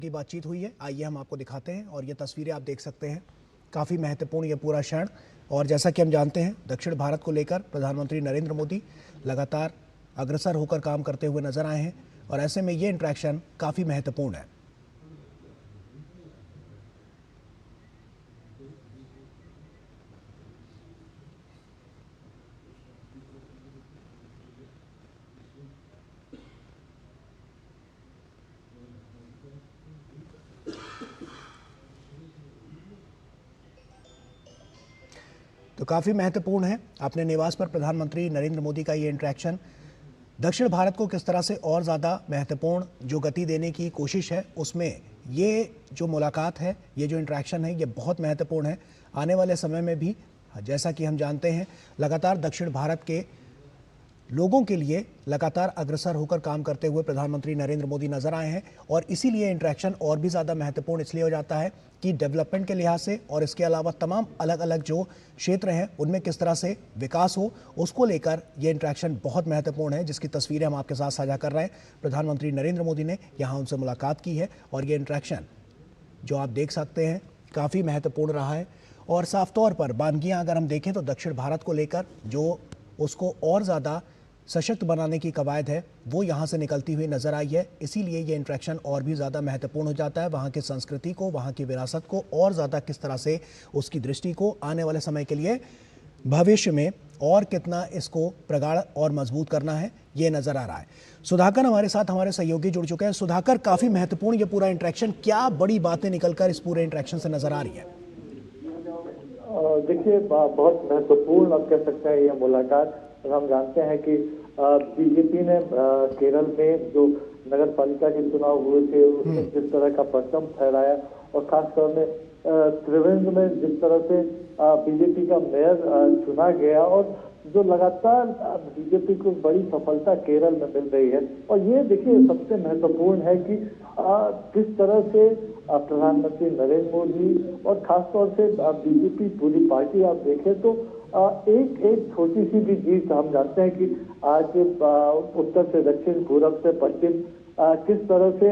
की बातचीत हुई है। आइए हम आपको दिखाते हैं और ये तस्वीरें आप देख सकते हैं। काफ़ी महत्वपूर्ण ये पूरा क्षण। और जैसा कि हम जानते हैं, दक्षिण भारत को लेकर प्रधानमंत्री नरेंद्र मोदी लगातार अग्रसर होकर काम करते हुए नजर आए हैं और ऐसे में ये इंटरेक्शन काफ़ी महत्वपूर्ण है। तो काफ़ी महत्वपूर्ण है। अपने निवास पर प्रधानमंत्री नरेंद्र मोदी का ये इंटरेक्शन दक्षिण भारत को किस तरह से और ज़्यादा महत्वपूर्ण जो गति देने की कोशिश है, उसमें ये जो मुलाकात है, ये जो इंटरेक्शन है, ये बहुत महत्वपूर्ण है। आने वाले समय में भी जैसा कि हम जानते हैं, लगातार दक्षिण भारत के लोगों के लिए लगातार अग्रसर होकर काम करते हुए प्रधानमंत्री नरेंद्र मोदी नजर आए हैं और इसीलिए इंटरेक्शन और भी ज़्यादा महत्वपूर्ण इसलिए हो जाता है कि डेवलपमेंट के लिहाज से और इसके अलावा तमाम अलग अलग जो क्षेत्र हैं उनमें किस तरह से विकास हो, उसको लेकर ये इंटरेक्शन बहुत महत्वपूर्ण है, जिसकी तस्वीरें हम आपके साथ साझा कर रहे हैं। प्रधानमंत्री नरेंद्र मोदी ने यहाँ उनसे मुलाकात की है और ये इंटरेक्शन जो आप देख सकते हैं काफ़ी महत्वपूर्ण रहा है। और साफ तौर पर बानगियाँ अगर हम देखें तो दक्षिण भारत को लेकर जो उसको और ज़्यादा सशक्त बनाने की कवायद है, वो यहाँ से निकलती हुई नजर आई है। इसीलिए ये इंटरेक्शन और भी ज़्यादा महत्वपूर्ण हो जाता है। वहाँ की संस्कृति को, वहाँ की विरासत को और ज़्यादा किस तरह से उसकी दृष्टि को आने वाले समय के लिए भविष्य में और कितना इसको प्रगाढ़ और मजबूत करना है, ये नज़र आ रहा है। सुधाकर हमारे साथ, हमारे सहयोगी जुड़ चुके हैं। सुधाकर, काफ़ी महत्वपूर्ण ये पूरा इंटरेक्शन, क्या बड़ी बातें निकलकर इस पूरे इंटरेक्शन से नजर आ रही है? देखिए, बहुत महत्वपूर्ण आप कह सकते हैं ये मुलाकात। हम जानते हैं कि बीजेपी ने केरल में जो नगर पालिका के चुनाव हुए थे उसमें जिस तरह का परचम फहराया और खासतौर में त्रिवेंद्र में जिस तरह से बीजेपी का मेयर चुना गया और जो लगातार बीजेपी को बड़ी सफलता केरल में मिल रही है। और ये देखिए सबसे महत्वपूर्ण है कि किस तरह से प्रधानमंत्री नरेंद्र मोदी और खासतौर से बीजेपी पूरी पार्टी आप देखें तो एक छोटी सी भी जीत, हम जानते हैं कि आज उत्तर से दक्षिण, पूरब से पश्चिम किस तरह से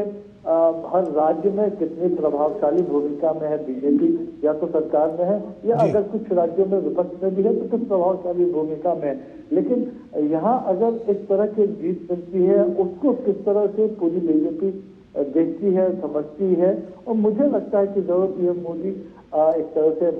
हर राज्य में कितनी प्रभावशाली भूमिका में है बीजेपी, या तो सरकार में है या अगर कुछ राज्यों में विपक्ष में भी है तो कुछ प्रभावशाली भूमिका में है। लेकिन यहाँ अगर इस तरह की जीत मिलती है, उसको किस तरह से पूरी बीजेपी देखती है, समझती है। और मुझे लगता है कि जरूर पीएम मोदी एक तरह से